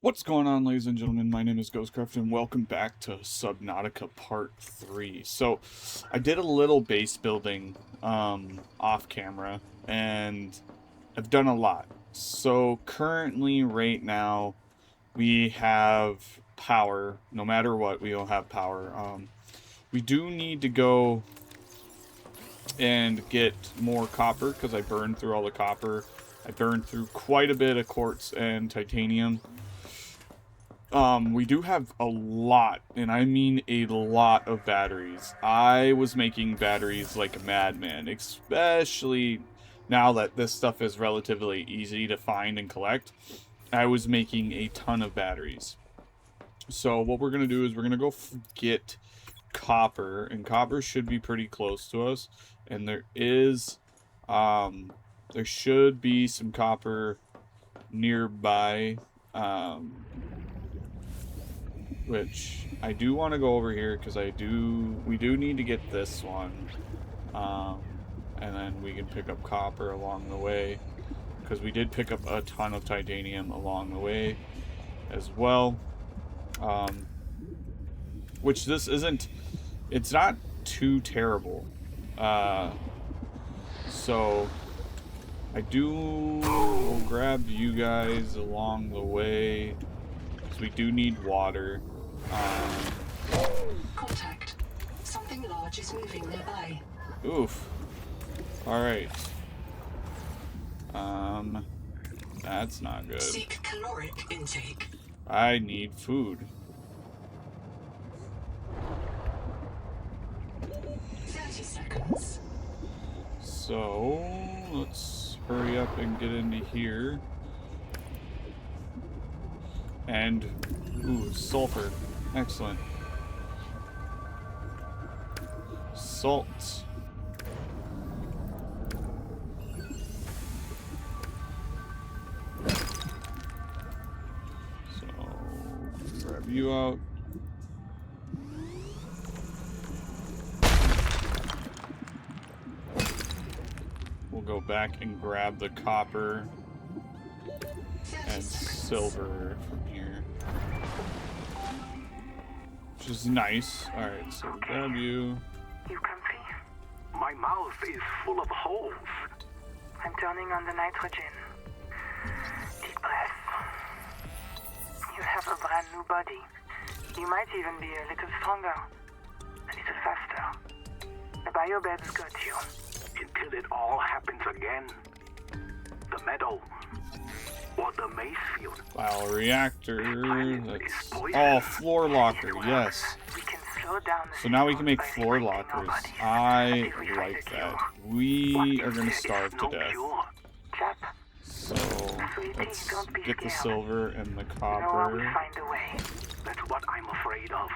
What's going on, ladies and gentlemen? My name is Ghostcraft, and welcome back to Subnautica Part 3. So, I did a little base building off camera, and I've done a lot. So, currently, right now, we have power. No matter what, we'll have power. We do need to go and get more copper, because I burned through all the copper. I burned through quite a bit of quartz and titanium. We do have a lot, and I mean a lot of batteries. I was making batteries like a madman, especially now that this stuff is relatively easy to find and collect. I was making a ton of batteries. So what we're going to do is we're going to go get copper, and copper should be pretty close to us. And there should be some copper nearby, which I do want to go over here because we do need to get this one, and then we can pick up copper along the way, because we did pick up a ton of titanium along the way as well, which it's not too terrible, so I will grab you guys along the way, because we do need water. Contact. Something large is moving nearby. Oof. Alright. That's not good. Seek caloric intake. I need food. 30 seconds. So, let's hurry up and get into here. And, ooh, sulfur. Excellent. Salt. So, grab you out. We'll go back and grab the copper and silver from here, which is nice. Alright, so Okay. grab you. You comfy? My mouth is full of holes. I'm turning on the nitrogen. Deep breath. You have a brand new body. You might even be a little stronger. A little faster. The biobeds got you. Until it all happens again. The meadow. Or the maze field. Bioreactor. That's floor locker. Yes. We can slow down the So now we can make by floor infecting lockers. nobodies. I If we find like a that. cure. We are gonna starve to death. Chap, So sweetie, let's don't be get the scared. silver and the you know I will copper. find a way. That's what I'm afraid of.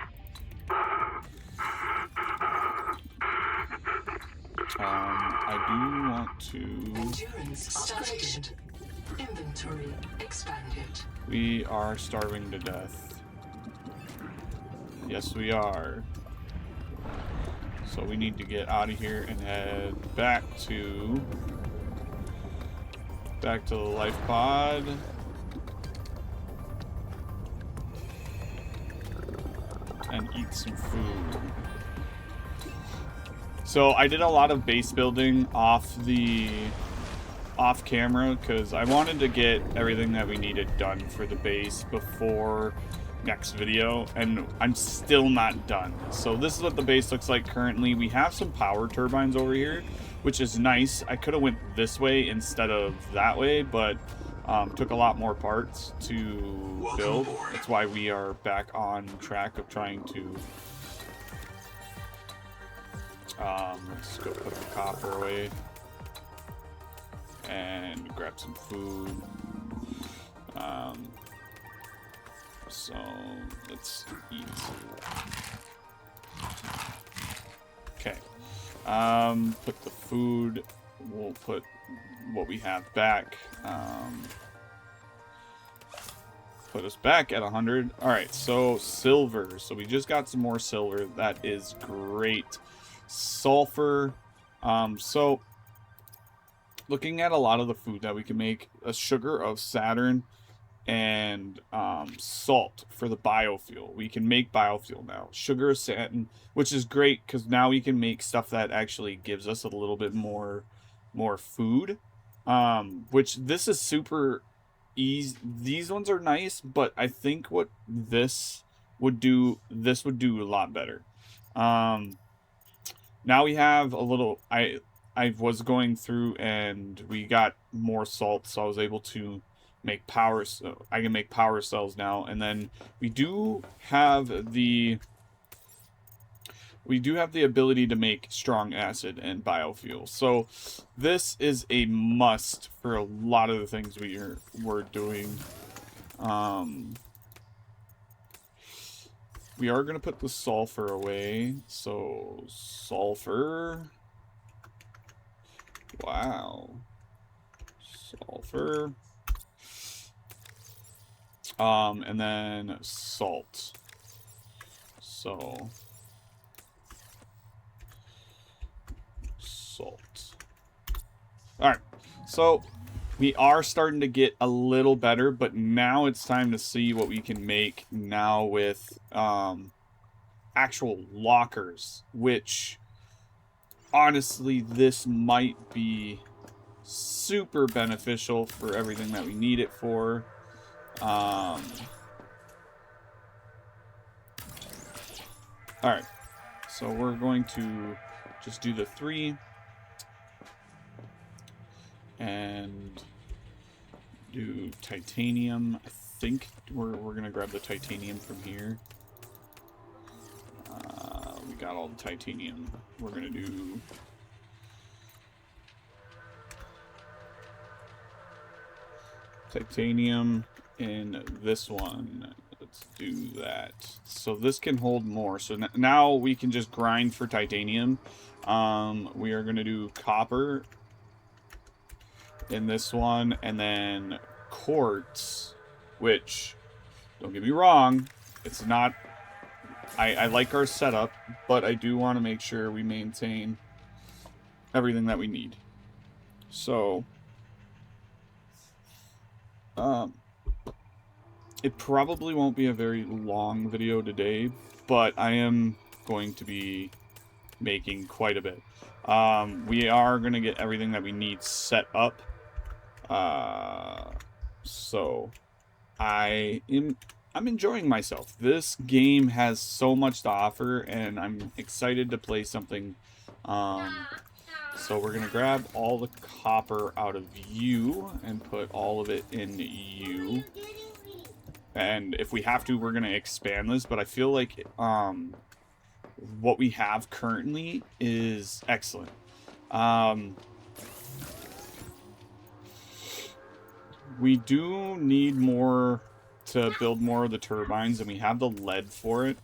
I do want to. Endurance upgraded. Inventory expanded. We are starving to death. Yes, we are. So we need to get out of here and head back to the life pod. And eat some food. So I did a lot of base building off camera because I wanted to get everything that we needed done for the base before next video, and I'm still not done. So this is what the base looks like currently. We have some power turbines over here, which is nice. I could have went this way instead of that way, but took a lot more parts to build. That's why we are back on track of trying to let's go put the copper away and grab some food. So let's eat. Okay. Put the food. We'll put what we have back. Put us back at 100. Alright, so silver. So we just got some more silver. That is great. Sulfur. So looking at a lot of the food that we can make, a sugar of Saturn and salt for the biofuel. We can make biofuel now. Sugar, satin, which is great because now we can make stuff that actually gives us a little bit more food. Which this is super easy. These ones are nice, but I think what this would do a lot better. Now we have a little. I was going through and we got more salt, so I was able to make power. So I can make power cells now, and then we do have the ability to make strong acid and biofuel. So this is a must for a lot of the things we're doing. We are going to put the sulfur away. So sulfur. Wow. Sulfur. And then salt. So salt. All right. So we are starting to get a little better, but now it's time to see what we can make now with actual lockers, which honestly, this might be super beneficial for everything that we need it for. All right, so we're going to just do the 3 and do titanium. I think we're gonna grab the titanium from here. We got all the titanium. We're gonna do titanium in this one. Let's do that. So this can hold more. So now we can just grind for titanium. We are gonna do copper in this one, and then quartz, which, don't get me wrong, it's not... I like our setup, but I do want to make sure we maintain everything that we need. So, it probably won't be a very long video today, but I am going to be making quite a bit. We are going to get everything that we need set up. So I'm enjoying myself. This game has so much to offer, and I'm excited to play something. So we're gonna grab all the copper out of you and put all of it in you. And if we have to, we're gonna expand this, but I feel like what we have currently is excellent. We do need more to build more of the turbines, and we have the lead for it.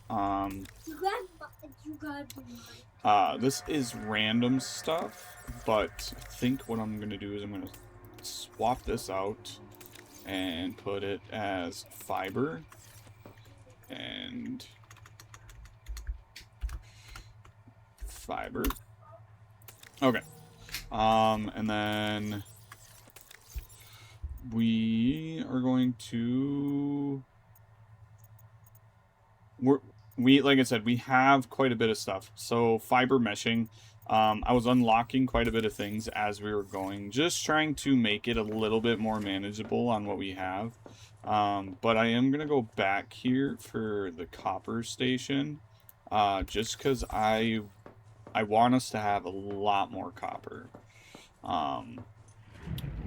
This is random stuff, but I think what I'm gonna do is I'm gonna swap this out and put it as fiber, and fiber. Okay. And then we are going to... like I said, we have quite a bit of stuff. So fiber meshing, I was unlocking quite a bit of things as we were going, just trying to make it a little bit more manageable on what we have. But I am gonna go back here for the copper station, just because I want us to have a lot more copper.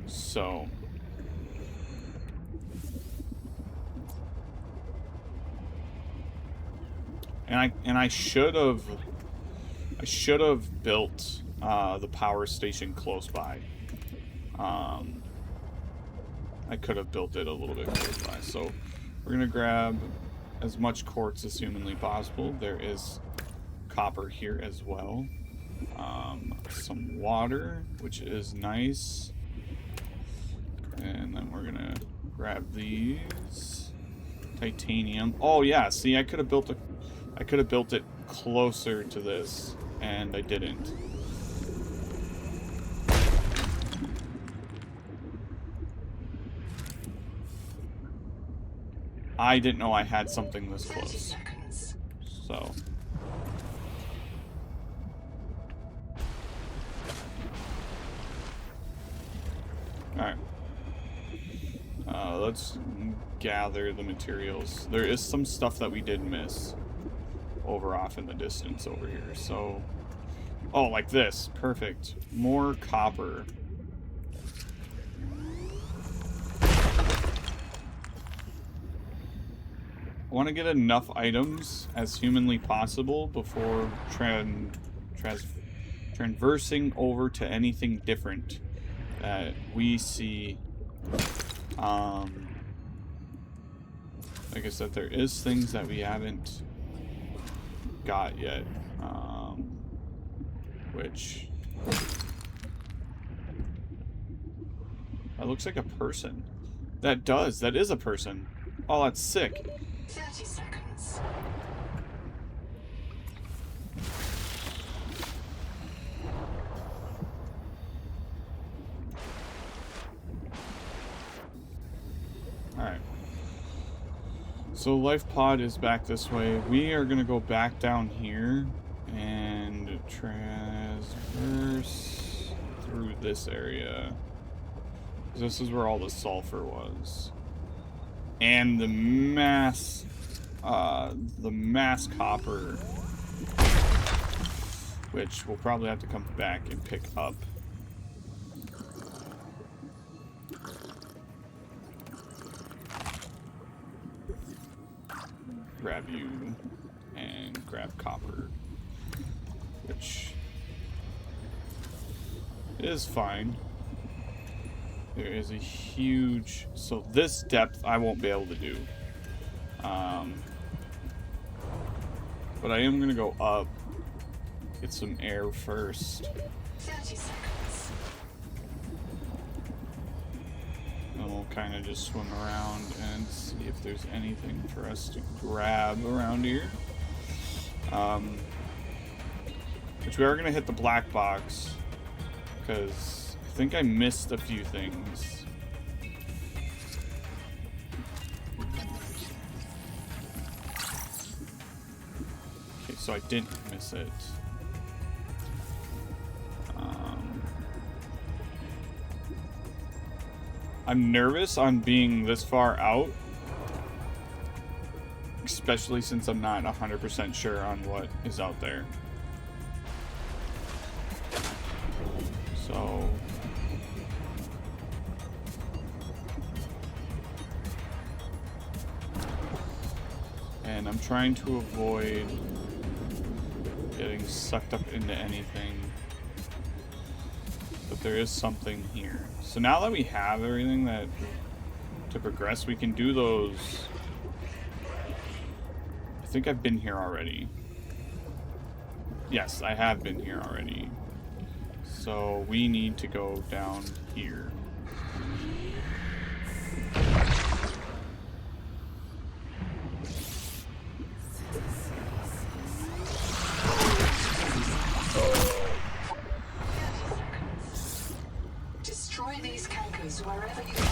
So and I should have built the power station close by. I could have built it a little bit close by. So we're gonna grab as much quartz as humanly possible. There is copper here as well. Some water, which is nice. And then we're gonna grab these. Titanium. Oh yeah, see, I could have built it closer to this, and I didn't. I didn't know I had something this 30 close. seconds. So. Alright. Let's gather the materials. There is some stuff that we did miss over off in the distance over here. So, oh, like this. Perfect. More copper. I want to get enough items as humanly possible before traversing over to anything different that we see. Like I said, there is things that we haven't got yet, which that looks like a person. That is a person. Oh, that's sick. 30 seconds. Alright. So life pod is back this way. We are gonna go back down here and transverse through this area. This is where all the sulfur was. And the mass copper, which we'll probably have to come back and pick up. Grab you and grab copper, which is fine. There is a huge... So this depth I won't be able to do. But I am going to go up. Get some air first. 30 seconds. And we'll kind of just swim around and see if there's anything for us to grab around here. Which we are going to hit the black box. Because I think I missed a few things. Okay, so I didn't miss it. I'm nervous on being this far out. Especially since I'm not 100% sure on what is out there. So... And I'm trying to avoid getting sucked up into anything. But there is something here. So now that we have everything that to progress, we can do those. I think I've been here already. Yes, I have been here already. So we need to go down here. Destroy these cankers wherever you can.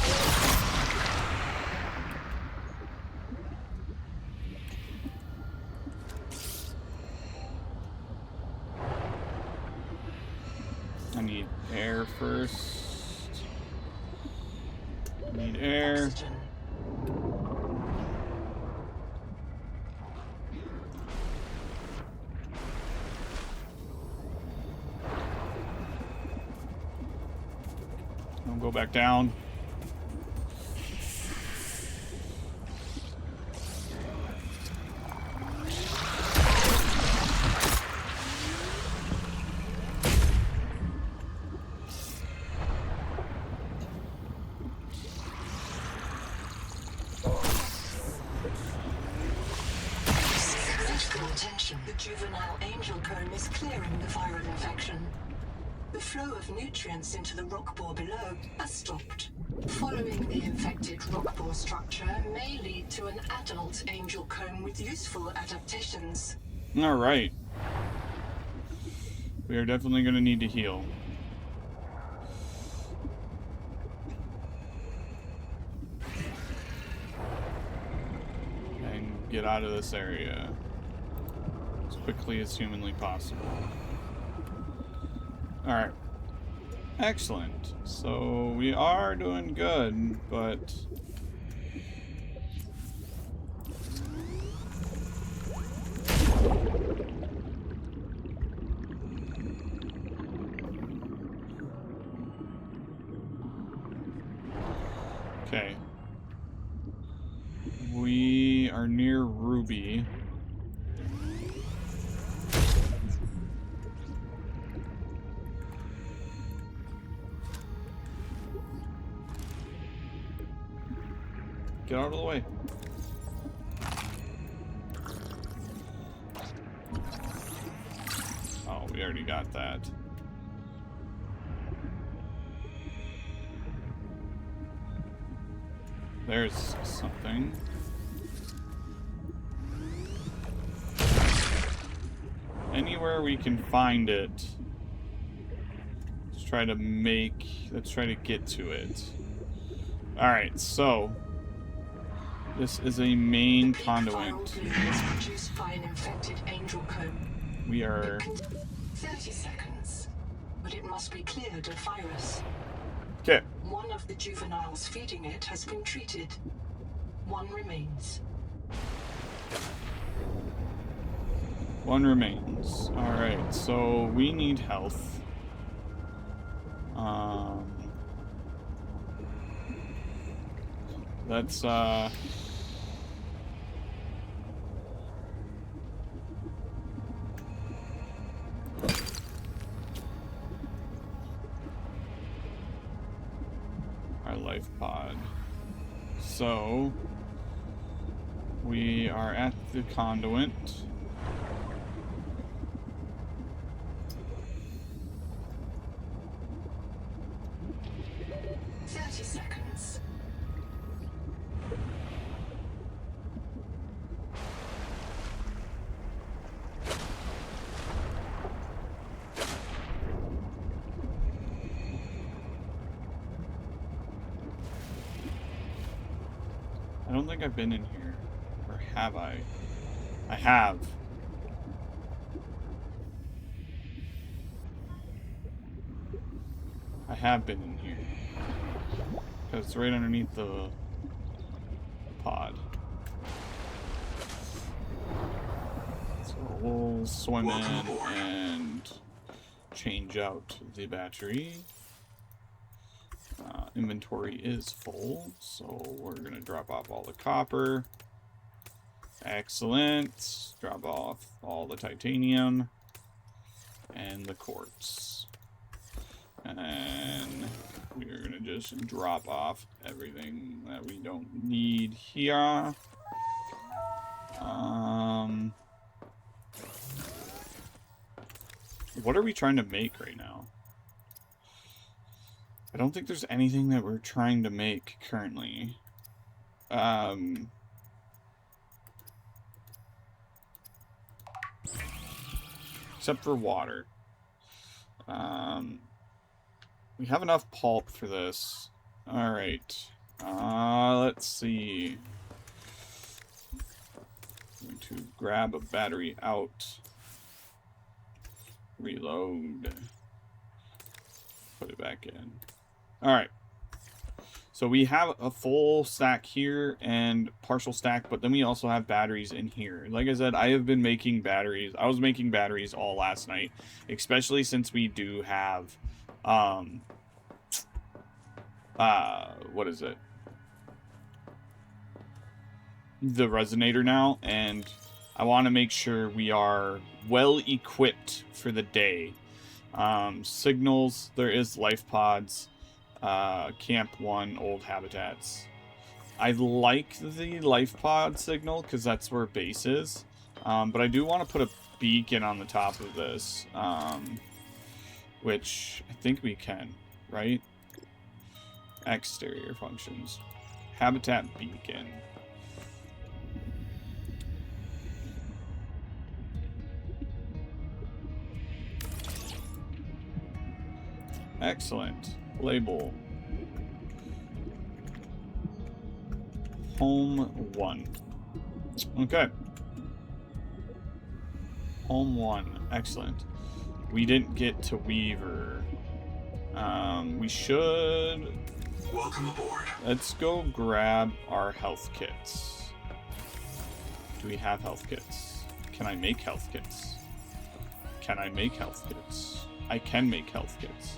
I need air first. I need air. Oxygen. I'll go back down. Critical attention. The juvenile angel comb is clearing the viral infection. The flow of nutrients into the rock bore below has stopped. Following the infected rock bore structure may lead to an adult angel comb with useful adaptations. All right. We are definitely going to need to heal. get out of this area as quickly as humanly possible. Alright. Excellent. So we are doing good, but... Okay. We are near Ruby. Get out of the way. Oh, we already got that. There's something. Anywhere we can find it. Let's try to get to it. Alright, so this is a main conduit. Produced by an infected angel comb. We are 30 seconds, but it must be cleared of virus. okay. One of the juveniles feeding it has been treated. One remains. One remains. Alright, so we need health. Let's our life pod. So we are at the conduit. 30 seconds. I don't think I've been in here. Or have I? I have. I have been in here. Because it's right underneath the pod. So we'll swim in and change out the battery. Inventory is full, so we're going to drop off all the copper. Excellent. Drop off all the titanium and the quartz. And we're going to just drop off everything that we don't need here. What are we trying to make right now? I don't think there's anything that we're trying to make currently. Except for water. We have enough pulp for this. Alright. Let's see. I'm going to grab a battery out. Reload. Put it back in. Alright. So we have a full stack here and partial stack, but then we also have batteries in here. Like I said, I have been making batteries. I was making batteries all last night, especially since we do have, what is it? The resonator now, and I want to make sure we are well equipped for the day. Signals, there is life pods, Camp 1, old habitats. I like the life pod signal because that's where base is, but I do want to put a beacon on the top of this, which I think we can, right? Exterior functions. Habitat beacon. Excellent. Label. Home 1. Okay. Home 1. Excellent. We didn't get to Weaver. We should... Welcome aboard. Let's go grab our health kits. Do we have health kits? Can I make health kits? Can I make health kits? I can make health kits.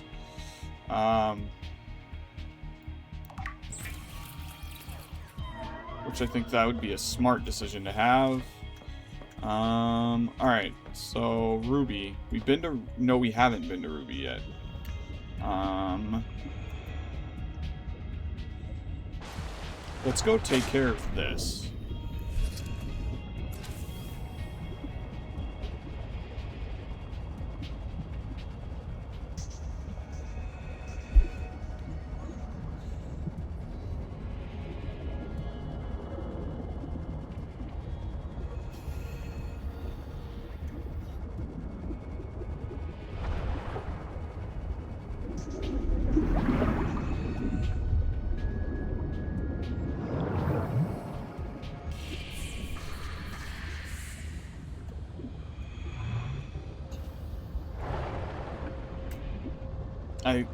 Which I think that would be a smart decision to have. Alright, so Ruby. We've been to... No, we haven't been to Ruby yet. Let's go take care of this.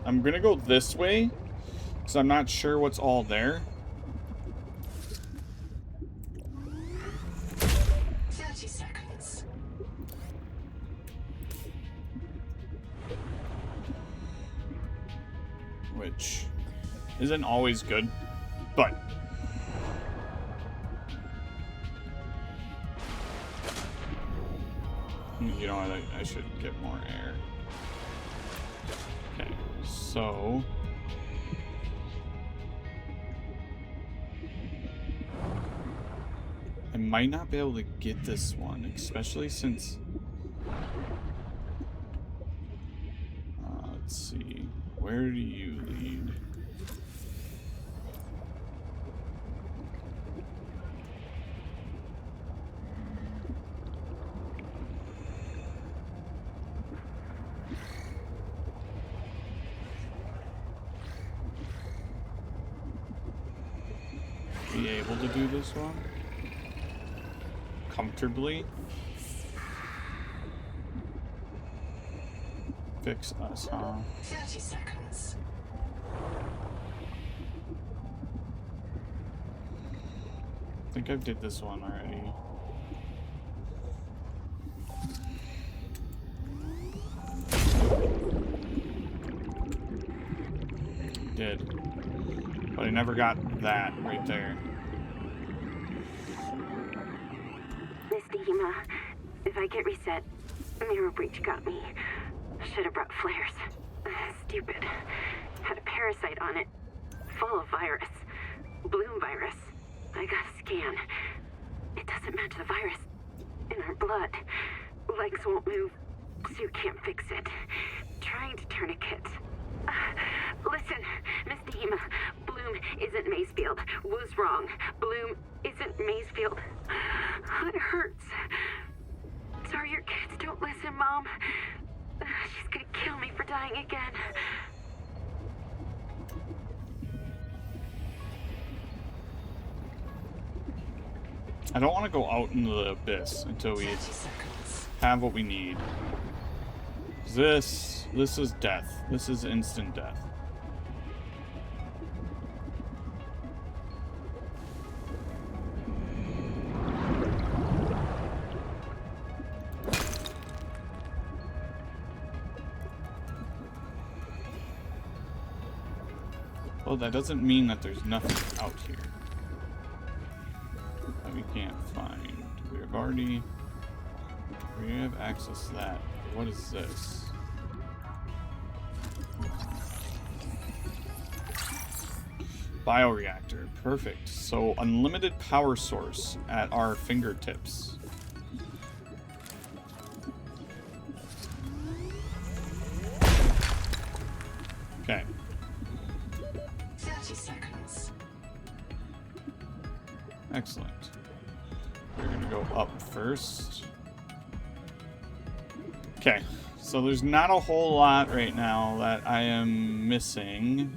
I'm gonna go this way, because I'm not sure what's all there. 30 seconds. Which isn't always good, but... You know what, I should get more air. Okay, so... I might not be able to get this one, especially since... let's see. Where do you lead? Be able to do this one comfortably. Fix us, huh? 30 seconds. I think I did this one already. Did. But I never got that right there. Miss Dehema, if I get reset, mirror breach got me. Should have brought flares. Stupid. Had a parasite on it. Full of virus. Bloom virus. I got a scan. It doesn't match the virus in our blood. Legs won't move. Suit can't fix it. Trying to tourniquet. Listen, Miss Dehema, Bloom isn't Macefield. Was wrong. Bloom isn't Macefield. It hurts. Sorry your kids don't listen, Mom. She's gonna kill me for dying again. I don't want to go out into the abyss until we have what we need. This is death. This is instant death. Well, that doesn't mean that there's nothing out here that we can't find. We have already... We have access to that. What is this? Bioreactor. Perfect. So, unlimited power source at our fingertips. Okay. 30 seconds. Excellent. We're gonna go up first. Okay, so there's not a whole lot right now that I am missing.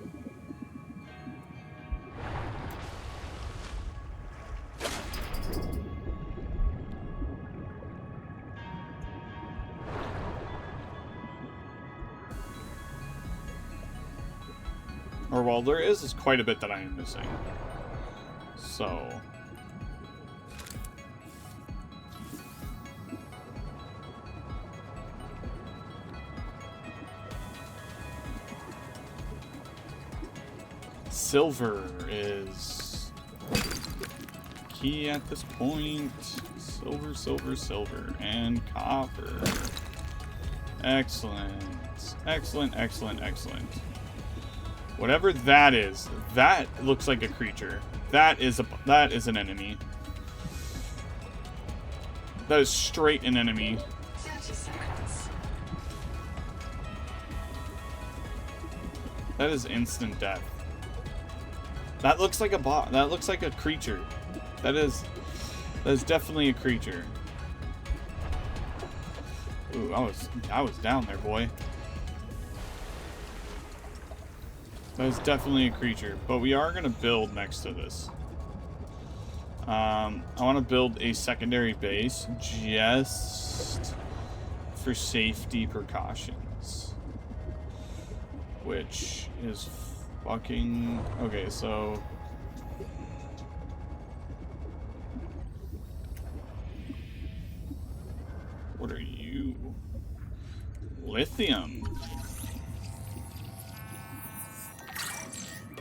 Or, well, there is quite a bit that I am missing. So... Silver is key at this point. Silver, silver, silver, and copper. Excellent. Excellent, excellent, excellent. Whatever that is, that looks like a creature. That is an enemy. That is straight an enemy. 30 seconds. That is instant death. That looks like a bot. That looks like a creature. That is definitely a creature. Ooh, I was down there, boy. That is definitely a creature, but we are gonna build next to this. I want to build a secondary base just for safety precautions, which is fucking okay. So what are you? Lithium.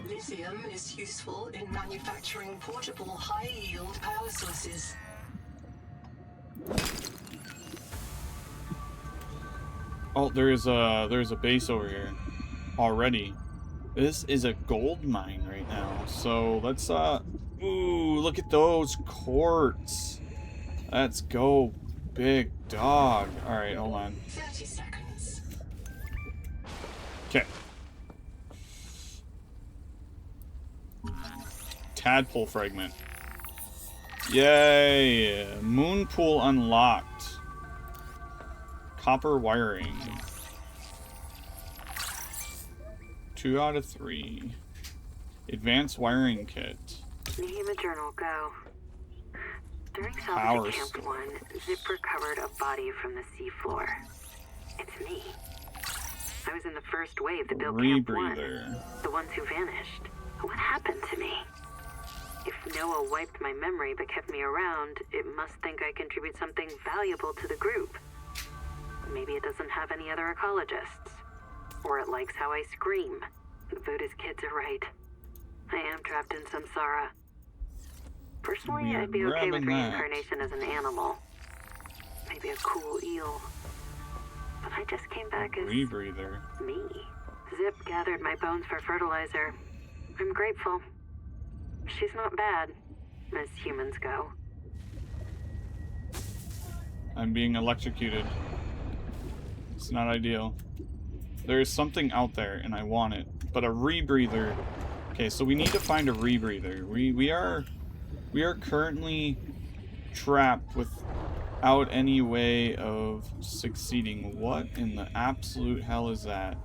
Lithium is useful in manufacturing portable high-yield power sources. Oh, there's a base over here already. This is a gold mine right now. So let's ooh, look at those quartz. Let's go, big dog. All right, hold on. 30 seconds. Okay. Tadpole fragment. Yay! Moon pool unlocked. Copper wiring. 2 out of 3. Advanced wiring kit. Nehema Journal, go. During Power Salvage Camp store. 1, Zip recovered a body from the seafloor. It's me. I was in the first wave that built Camp 1. Rebreather. The ones who vanished. What happened to me? If Noah wiped my memory but kept me around, it must think I contribute something valuable to the group. Maybe it doesn't have any other ecologists. Or it likes how I scream. The Buddhist kids are right. I am trapped in samsara. Personally, We are I'd be okay with grabbing that. reincarnation as an animal. Maybe a cool eel. But I just came back as Rebreather. me. Zip gathered my bones for fertilizer. I'm grateful. She's not bad, as humans go. I'm being electrocuted. It's not ideal. There is something out there, and I want it. But a rebreather. Okay, so we need to find a rebreather. We are currently trapped without any way of succeeding. What in the absolute hell is that?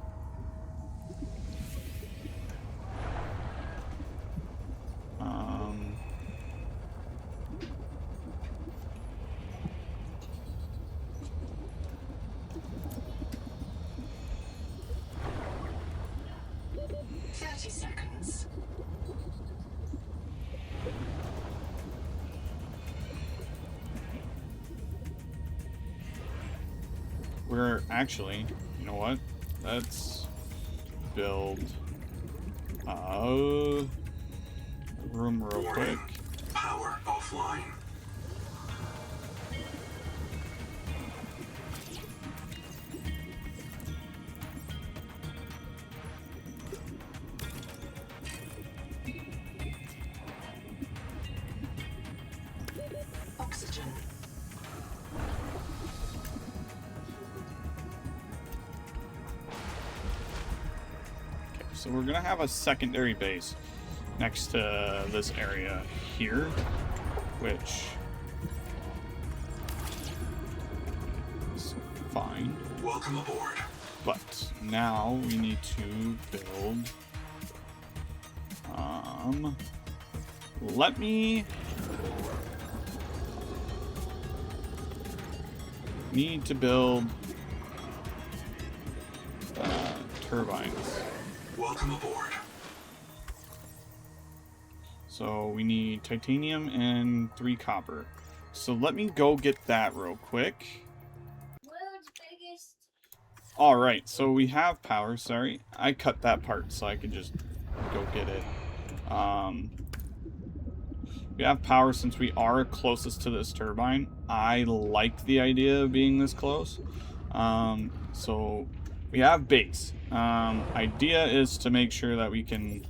Seconds. We're actually, you know what? Let's build a room real quick. Power offline. Oxygen. So we're gonna have a secondary base next to this area here, which is fine. Welcome aboard. But now we need to build. Let me need to build turbines. Welcome aboard. So we need titanium and 3 copper. So let me go get that real quick. World's biggest. Alright, so we have power. Sorry, I cut that part so I could just go get it. We have power since we are closest to this turbine. I like the idea of being this close. So we have base. Idea is to make sure that we can...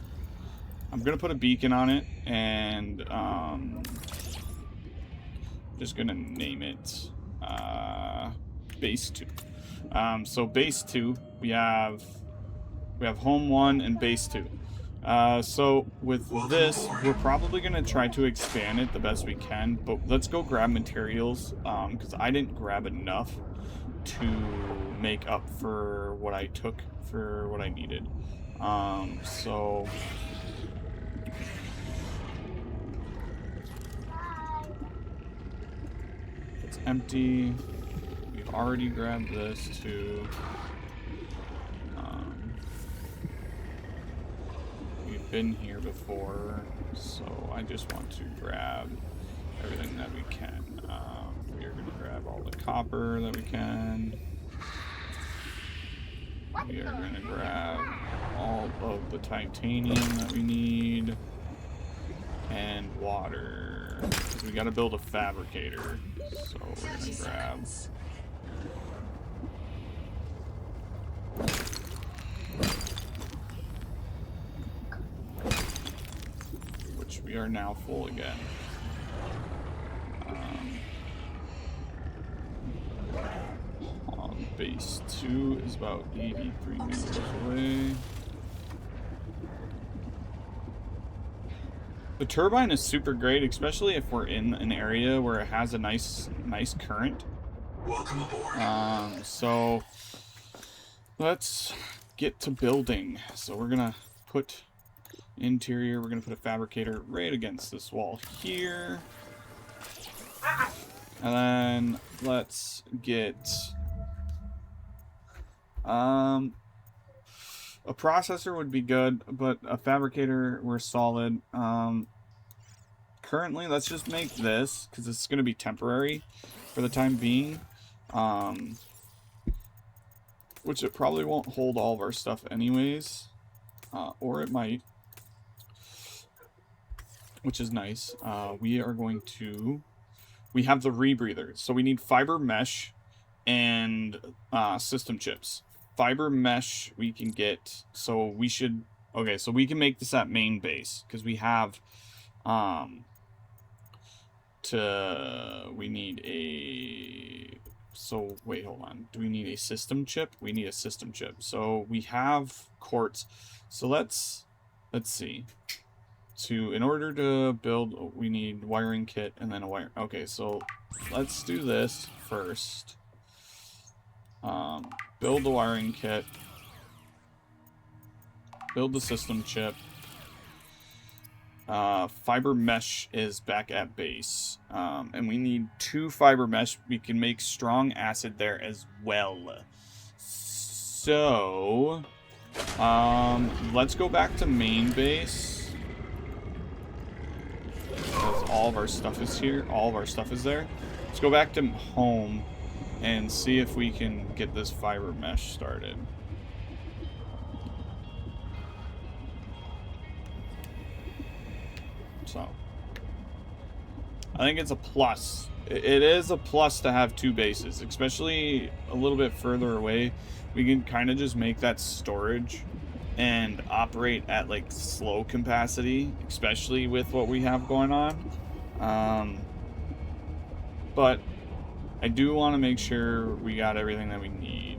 I'm going to put a beacon on it, and just going to name it base 2. So base 2, we have home 1 and base 2. So with this, we're probably going to try to expand it the best we can, but let's go grab materials, because I didn't grab enough to make up for what I took for what I needed. So... it's empty. We've already grabbed this too. We've been here before, so I just want to grab everything that we can. We are going to grab all the copper that we can. We are going to grab all of the titanium that we need. And water. We got to build a fabricator. So we're going to grab... which we are now full again. On base 2 is about 83 meters away. The turbine is super great, especially if we're in an area where it has a nice current. Welcome aboard. So let's get to building. So we're gonna put interior. We're gonna put a fabricator right against this wall here, and then let's get a processor would be good, but a fabricator, we're solid. Currently, let's just make this, because it's going to be temporary for the time being. Which it probably won't hold all of our stuff anyways. Or it might. Which is nice. We are going to... we have the rebreather. So we need fiber mesh and system chips. Fiber mesh we can get, so we should, okay, so we can make this at main base, because we have, we need a, so wait, hold on, do we need a system chip? We need a system chip. So we have quartz, so let's see, in order to build, we need wiring kit and then a wire, okay, so let's do this first. Build the wiring kit. Build the system chip. Fiber mesh is back at base. And we need 2 fiber mesh. We can make strong acid there as well. So, let's go back to main base. Because all of our stuff is here. All of our stuff is there. Let's go back to home and see if we can get this fiber mesh started. So, I think it's a plus. It is a plus to have 2 bases, especially a little bit further away. We can kind of just make that storage and operate at like slow capacity, especially with what we have going on. But I do want to make sure we got everything that we need.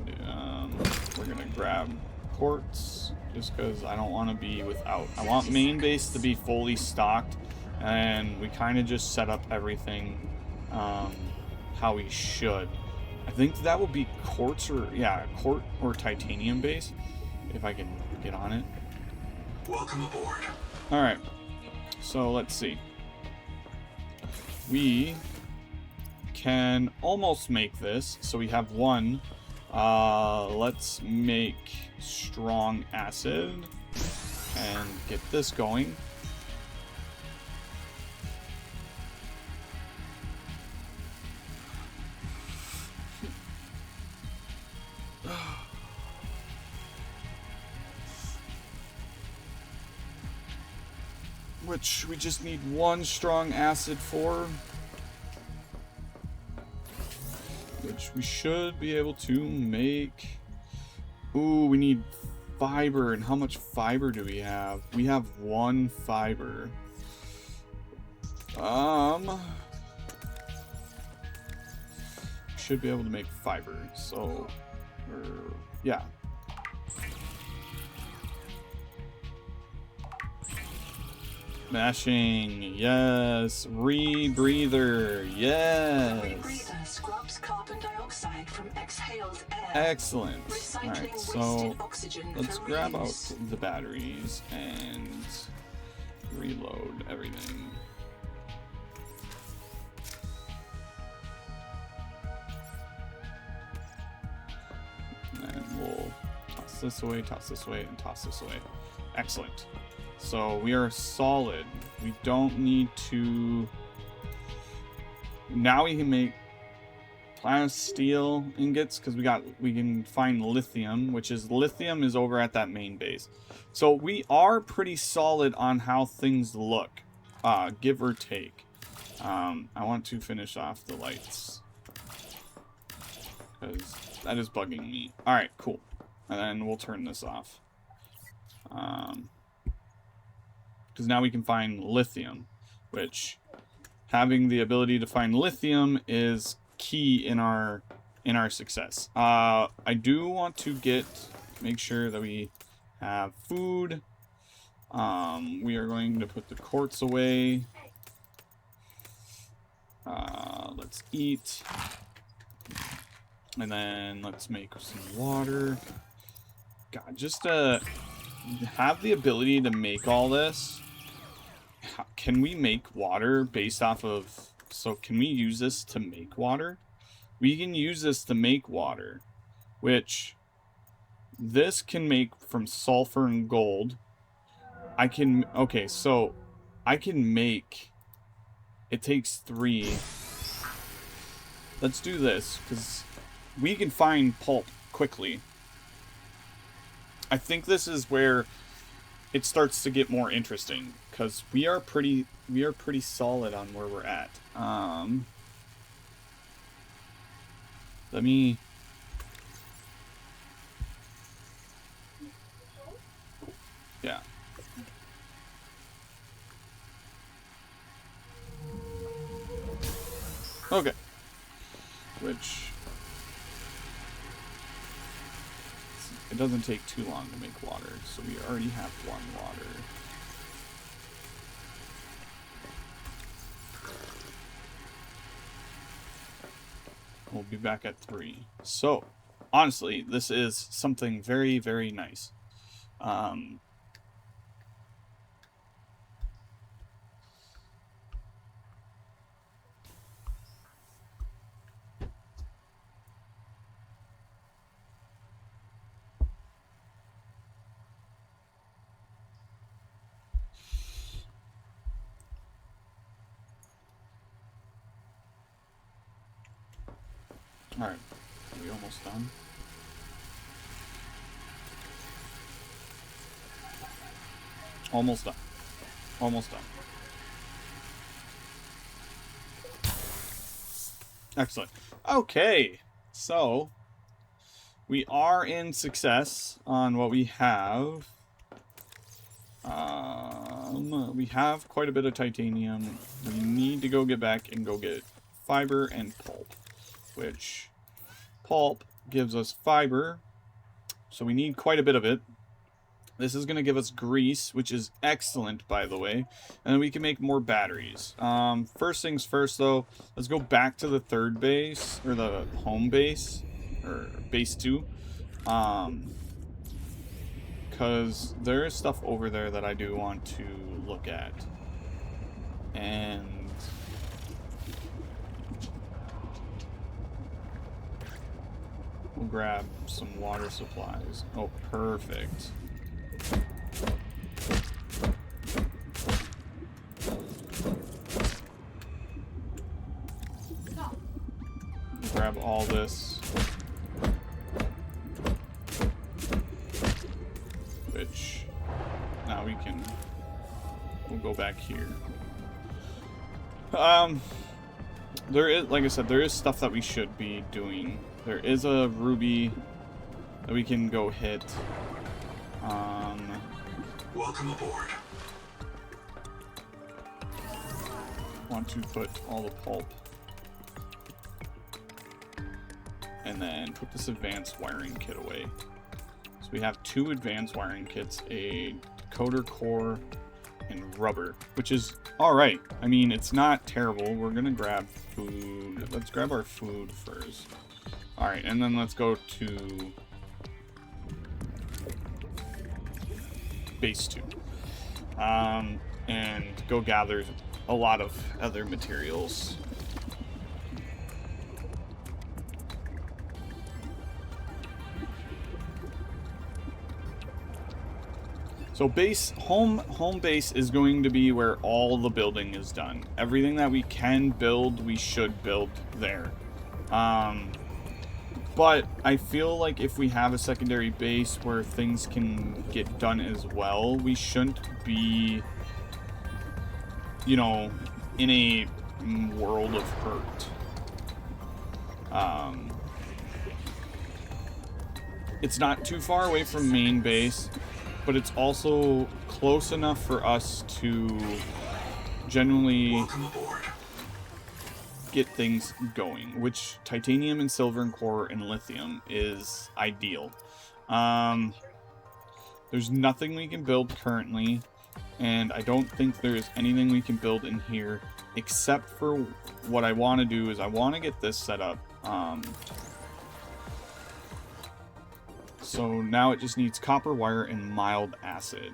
We're going to grab quartz, just because I don't want to be without. I want main base to be fully stocked, and we kind of just set up everything how we should. I think that will be quartz or, yeah, quartz or titanium base, if I can get on it. Welcome aboard. Alright, so let's see. We can almost make this. So we have 1. Let's make strong acid and get this going. which we just need 1 strong acid for, which we should be able to make. Ooh, we need fiber, and how much fiber do we have? We have 1 fiber. Should be able to make fiber, so, yeah. Mashing, yes. Rebreather, yes. Rebreather scrubs carbon dioxide from exhaled air. Excellent. Recycling Alright, wasted so oxygen let's for grab reuse. out the batteries and reload everything. And we'll toss this away, and toss this away. Excellent. So we are solid. We don't need to... Now we can make plasteel ingots because we can find lithium, which is lithium is over at that main base. So we are pretty solid on how things look, give or take. I want to finish off the lights because that is bugging me. All right, cool. And then we'll turn this off. Because now we can find lithium, which having the ability to find lithium is key in our success. I do want to make sure that we have food. We are going to put the quartz away. Let's eat. And then let's make some water. God, just to have the ability to make all this. Can we make water based off of... So can we use this to make water? We can use this to make water, which this can make from sulfur and gold. I can... Okay, so I can make... It takes 3. Let's do this, because we can find pulp quickly. I think this is where it starts to get more interesting, because we are pretty solid on where we're at. Let me... Yeah. Okay. Which... It doesn't take too long to make water, so we already have 1 water. We'll be back at 3. So, honestly, this is something very, very nice. Alright, are we almost done? Almost done. Almost done. Excellent. Okay, so we are in success on what we have. We have quite a bit of titanium. We need to go get back and go get fiber and pulp, which pulp gives us fiber, so we need quite a bit of it. This is going to give us grease, which is excellent, by the way, and then we can make more batteries. First things first, though, let's go back to the 3rd base, or the home base, or base 2, because there is stuff over there that I do want to look at, and we'll grab some water supplies. Oh, perfect. Grab all this. Which now we'll go back here. There is, like I said, there is stuff that we should be doing. There is a ruby that we can go hit. Welcome aboard. Want to put all the pulp. And then put this advanced wiring kit away. So we have 2 advanced wiring kits, a decoder core, and rubber, which is alright. I mean, it's not terrible. We're gonna grab food. Let's grab our food first. Alright, and then let's go to base 2. And go gather a lot of other materials. So home base is going to be where all the building is done. Everything that we can build, we should build there. But I feel like if we have a secondary base where things can get done as well, we shouldn't be, you know, in a world of hurt. It's not too far away from main base, but it's also close enough for us to generally get things going, which titanium and silver and core and lithium is ideal. There's nothing we can build currently, and I don't think there's anything we can build in here except for what I want to do is I want to get this set up. So now it just needs copper wire and mild acid.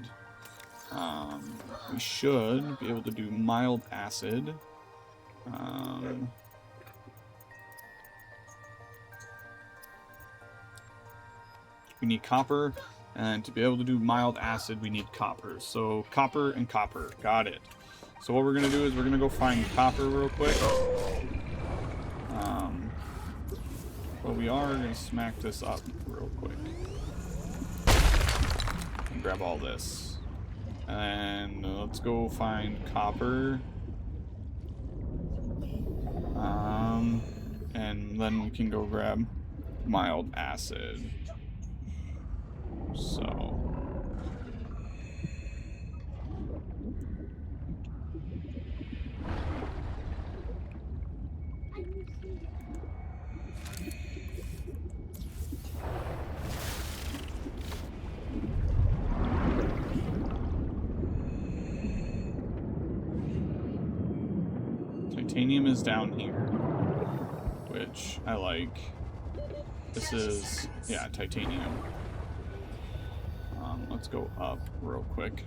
We should be able to do mild acid. We need copper, and to be able to do mild acid, we need copper. So copper and copper, got it. So what we're gonna do is we're gonna go find copper real quick. But we are gonna smack this up real quick. And grab all this. And let's go find copper. And then we can go grab mild acid. So titanium is down here, which I like. This is, yeah, titanium. Let's go up real quick.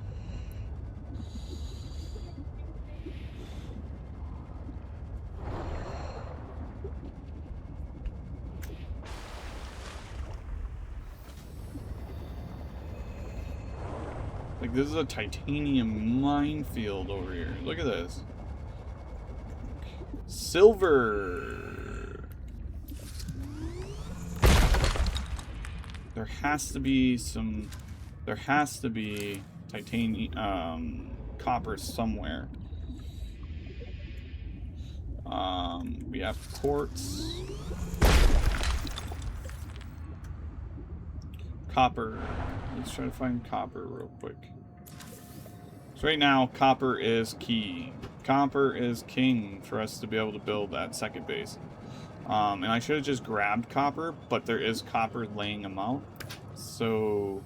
Like, this is a titanium minefield over here. Look at this. Silver! There has to be some... There has to be titanium, copper somewhere. We have quartz. Copper. Let's try to find copper real quick. So right now, copper is key. Copper is king for us to be able to build that second base. And I should have just grabbed copper, but there is copper laying them out. So...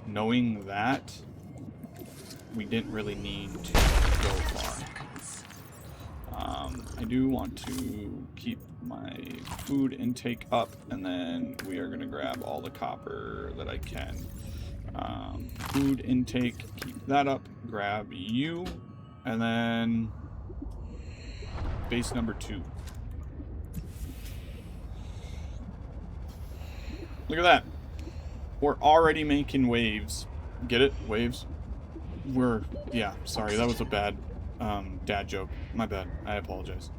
knowing that, we didn't really need to go far. I do want to keep my food intake up, and then we are going to grab all the copper that I can. Food intake, keep that up, grab you, and then base number 2. Look at that. We're already making waves. Get it? Waves? Yeah, sorry, that was a bad dad joke. My bad. I apologize.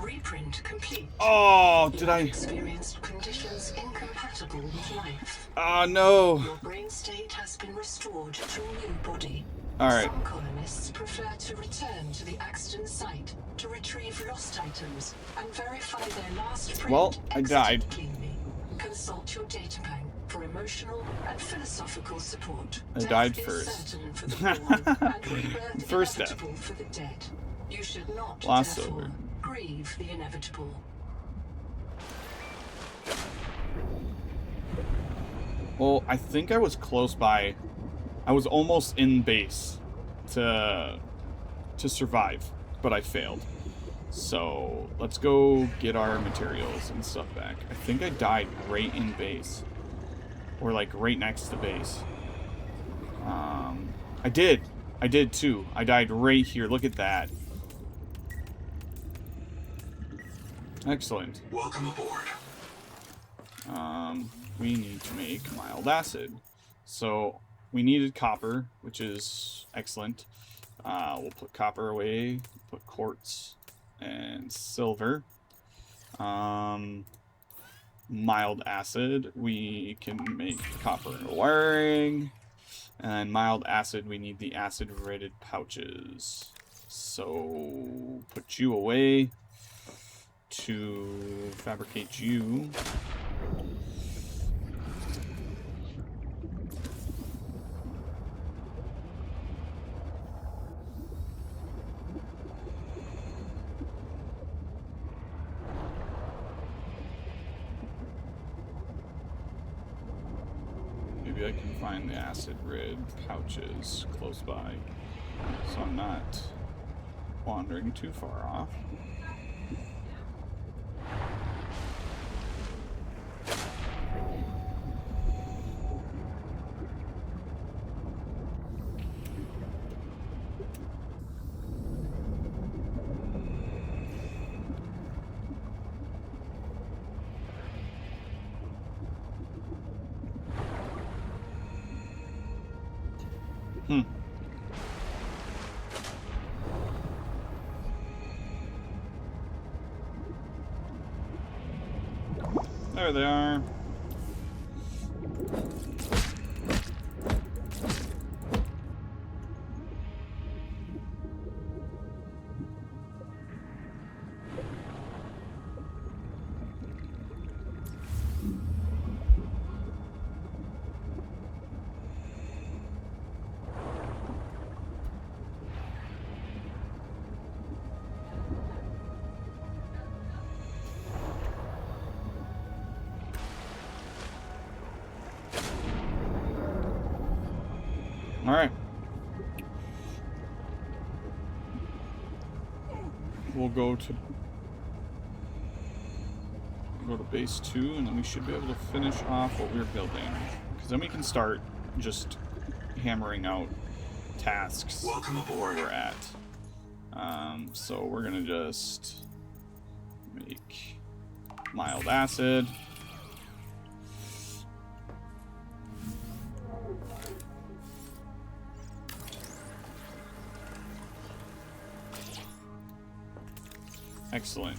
Reprint complete. Oh, You did have I? experienced conditions incompatible with life. Oh, no. Your brain state has been restored to a new body. All right. Some colonists prefer to return to the accident site to retrieve lost items and verify their last print. Well, I died. Cleanly. Consult your data bank for emotional and philosophical support. I Death died is first. certain for the born and rebirth First death. inevitable for the dead. You should not, Lost therefore, silver. grieve the inevitable. Well, I think I was close by. I was almost in base to survive, but I failed. So let's go get our materials and stuff back. I think I died right in base, or like right next to base. I did too. I died right here. Look at that. Excellent. Welcome aboard. We need to make mild acid. So we needed copper, which is excellent. We'll put copper away, put quartz and silver. Mild acid, we can make copper wiring. And mild acid, we need the acid-rated pouches. So put you away to fabricate you. Maybe I can find the acid-rid pouches close by, so I'm not wandering too far off. There they are. All right. We'll go to base 2, and then we should be able to finish off what we're building. Because then we can start just hammering out tasks Welcome aboard. where we're at. So we're gonna just make mild acid. Excellent.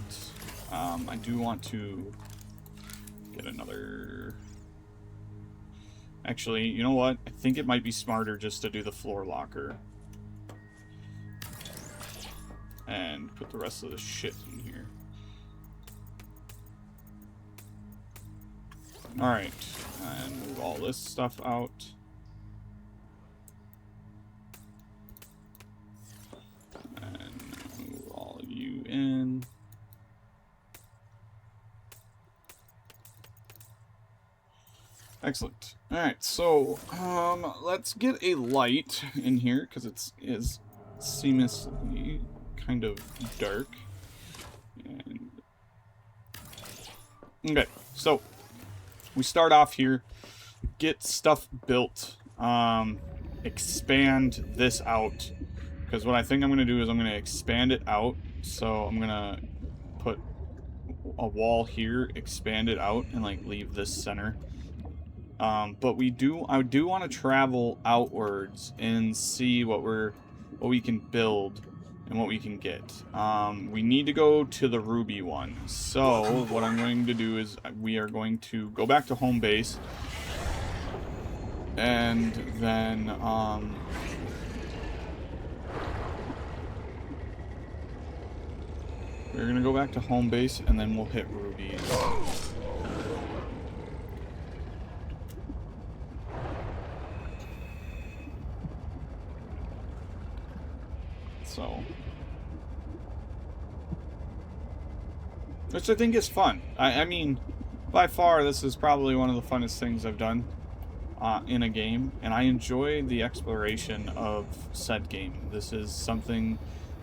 I do want to get another... Actually, you know what? I think it might be smarter just to do the floor locker. And put the rest of the shit in here. Alright. And move all this stuff out. And move all of you in. Excellent. Alright, so let's get a light in here because it is seamlessly kind of dark. And okay, so we start off here, get stuff built, expand this out, because what I think I'm going to do is I'm going to expand it out. So I'm going to put a wall here, expand it out, and like leave this center. But I do want to travel outwards and see what we can build and what we can get. We need to go to the ruby one. So what I'm going to do is we are going to go back to home base, and then we're gonna go back to home base, and then we'll hit rubies. So, which I think is fun. I mean, by far, this is probably one of the funnest things I've done in a game, and I enjoy the exploration of said game. This is something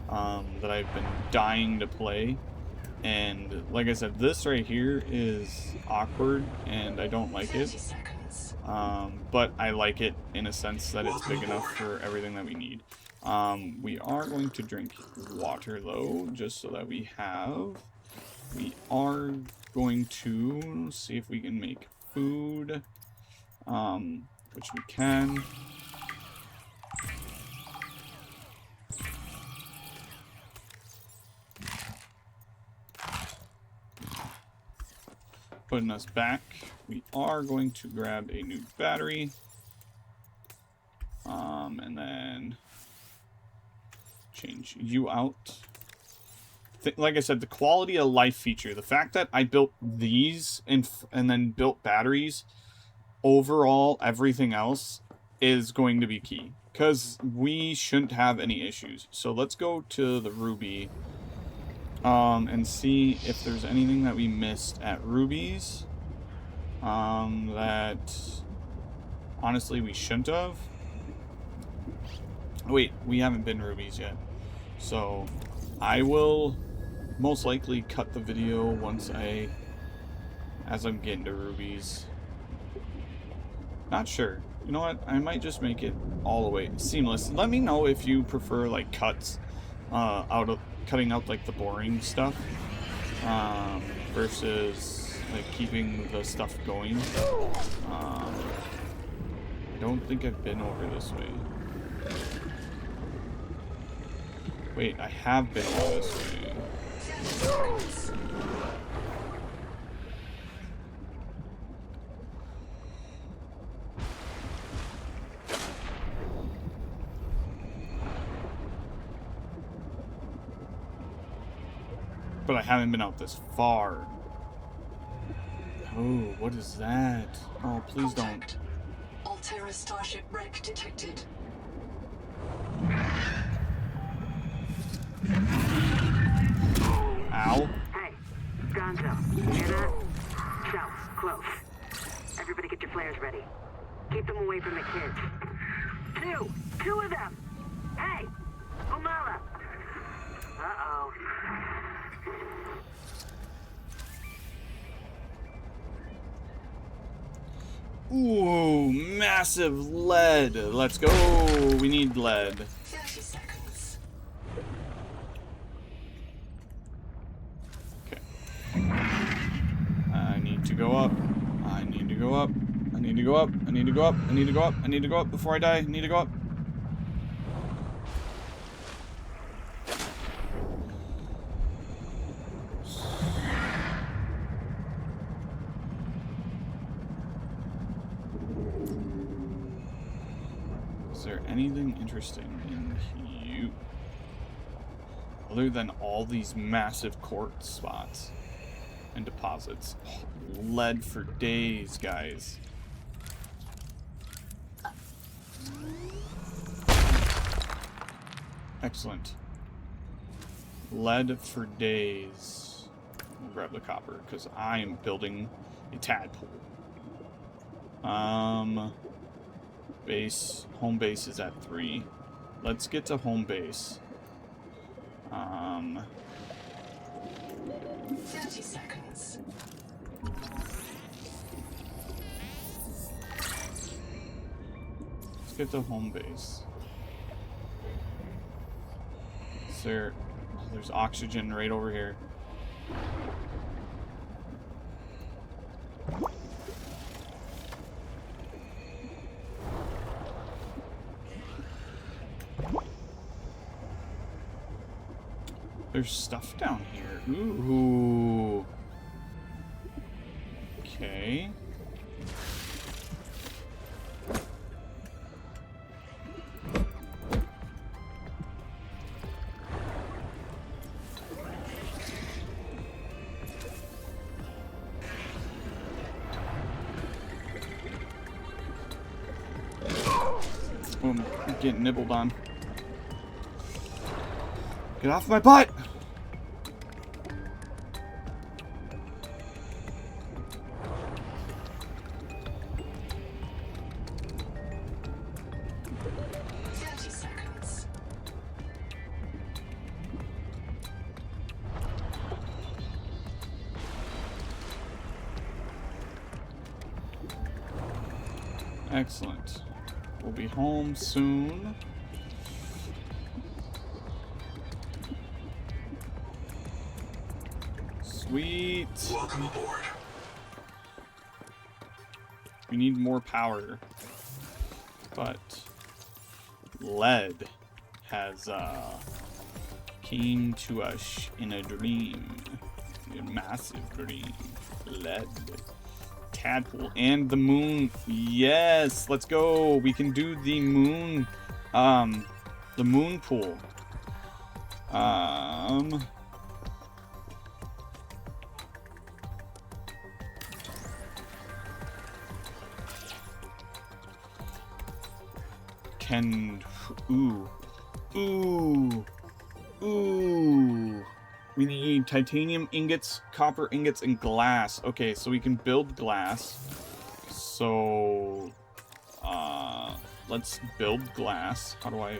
that I've been dying to play, and like I said, this right here is awkward, and I don't like it. 30 seconds. But I like it in a sense that it's big enough for everything that we need. We are going to drink water, though, just so that we have. We are going to see if we can make food, which we can. Putting us back, we are going to grab a new battery. And then change you out. Like I said, the quality of life feature, the fact that I built these and then built batteries, overall everything else is going to be key, because we shouldn't have any issues. So let's go to the ruby and see if there's anything that we missed at rubies that honestly we shouldn't have. Wait, we haven't been rubies yet. So I will most likely cut the video as I'm getting to rubies. Not sure. You know what? I might just make it all the way seamless. Let me know if you prefer like cuts cutting out like the boring stuff versus like keeping the stuff going. I don't think I've been over this way. Wait, I have been over this way. But I haven't been out this far. Oh, what is that? Oh, please don't. Altera starship wreck detected. Ow. Hey, Gonzo, hear that? South, close. Everybody get your flares ready. Keep them away from the kids. Two of them! Hey, Omala! Uh-oh. Ooh, massive lead. Let's go. We need lead. 30 seconds. Okay. I need to go up. I need to go up. I need to go up. I need to go up. I need to go up. I need to go up before I die. I need to go up. Is there anything interesting in here? Other than all these massive quartz spots and deposits. Oh, lead for days, guys. Excellent. Lead for days. We'll grab the copper, because I am building a tadpole. Home base is at 3. Let's get to home base. 30 seconds. Let's get to home base. Is there... Oh, there's oxygen right over here. There's stuff down here. Ooh. Okay. Oh, I'm getting nibbled on. Get off my butt! Excellent. We'll be home soon. Sweet. Welcome aboard. We need more power. But lead has came to us in a dream. A massive dream. Lead. Tadpole and the moon. Yes, let's go. We can do the moon pool. Ooh. We need titanium ingots, copper ingots, and glass. Okay, so we can build glass. So, let's build glass. How do I...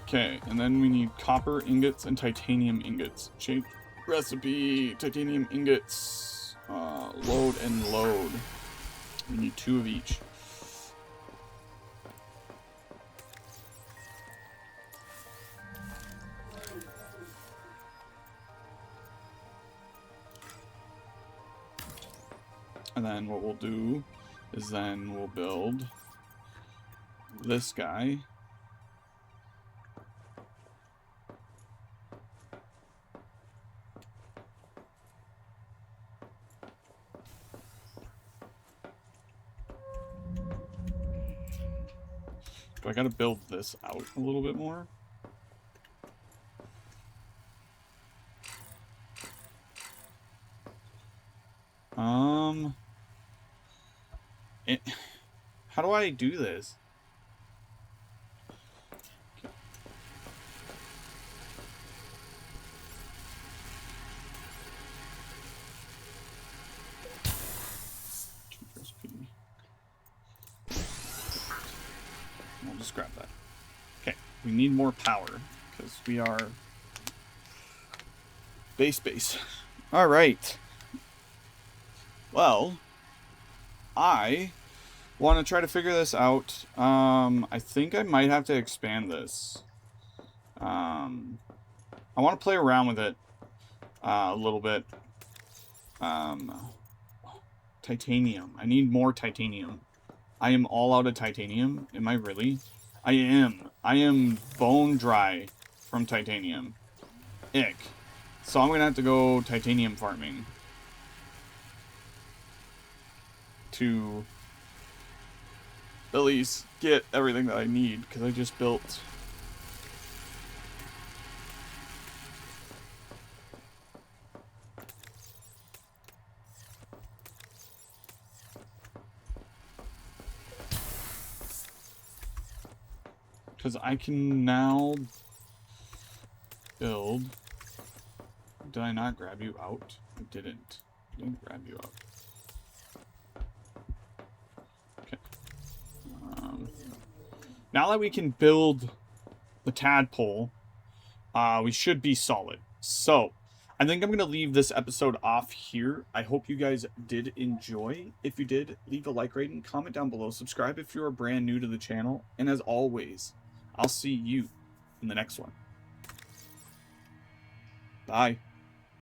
Okay, and then we need copper ingots and titanium ingots. Change recipe, titanium ingots, load and load. We need 2 of each. And then what we'll do is then we'll build this guy. Do I gotta build this out a little bit more? How do I do this? I'll just grab that. Okay, we need more power because we are base. All right. Well, I want to try to figure this out. I think I might have to expand this. I want to play around with it a little bit. Titanium. I need more titanium. I am all out of titanium. Am I really? I am. I am bone dry from titanium. Ick. So I'm going to have to go titanium farming. To at least get everything that I need, because I just built because I can now build. Did I not grab you out? I didn't. I didn't grab you out. Okay. Now that we can build the tadpole, we should be solid. So, I think I'm going to leave this episode off here. I hope you guys did enjoy. If you did, leave a like rating, comment down below, subscribe if you're brand new to the channel, and as always, I'll see you in the next one. Bye.